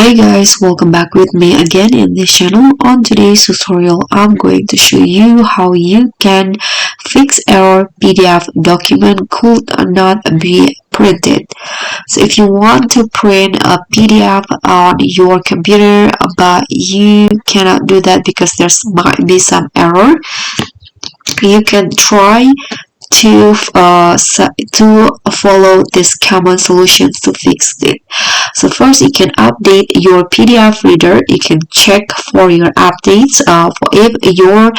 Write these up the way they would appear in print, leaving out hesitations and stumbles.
Hi guys, welcome back with me again in this channel. On today's tutorial, I'm going to show you how you can fix error PDF document could not be printed. So if you want to print a PDF on your computer but you cannot do that because there might be some error, you can try to follow these common solutions to fix it. So first, you can update your PDF reader. You can check for your updates. If your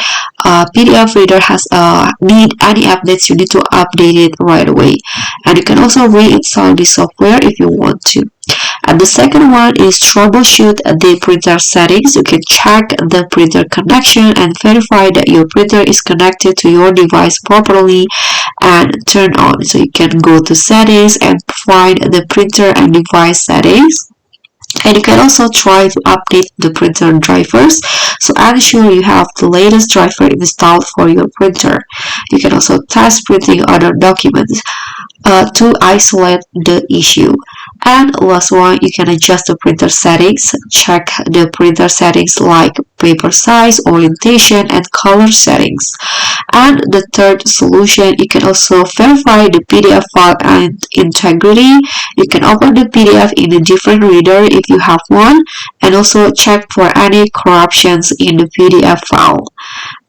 PDF reader has need any updates, you need to update it right away. And you can also reinstall the software if you want to. And the second one is troubleshoot the printer settings. You can check the printer connection and verify that your printer is connected to your device properly and turn on. So you can go to settings and find the printer and device settings. And you can also try to update the printer drivers. So ensure you have the latest driver installed for your printer. You can also test printing other documents to isolate the issue. And last one, you can adjust the printer settings. Check the printer settings like paper size, orientation, and color settings. And the third solution, you can also verify the PDF file and integrity. You can open the PDF in a different reader if you have one, and also check for any corruptions in the PDF file.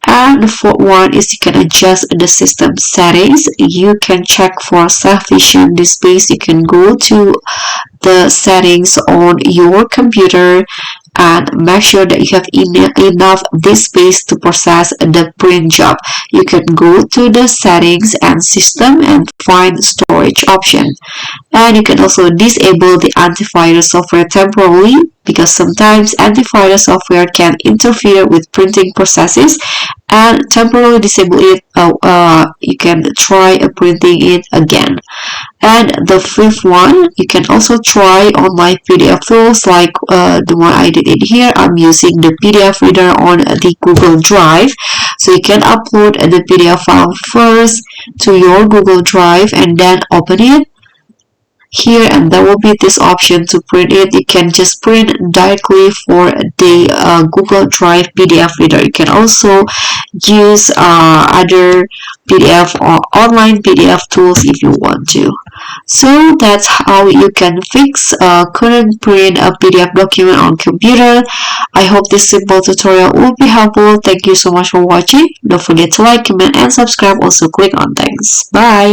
And the fourth one is you can adjust the system settings. You can check for sufficient disk space. You can go to the settings on your computer and make sure that you have enough disk space to process the print job. You can go to the settings and system and find storage option. And you can also disable the antivirus software temporarily, because sometimes antivirus software can interfere with printing processes, and temporarily disable it. You can try printing it again. And the fifth one, you can also try online PDF tools like the one I did in here. I'm using the PDF reader on the Google Drive. So you can upload the PDF file first to your Google Drive and then open it here, and there will be this option to print it. You can just print directly for the Google Drive PDF reader. You can also use other PDF or online PDF tools if you want to. So that's how you can fix couldn't print a PDF document on computer. I hope this simple tutorial will be helpful. Thank you so much for watching. Don't forget to like, comment, and subscribe. Also click on thanks. Bye.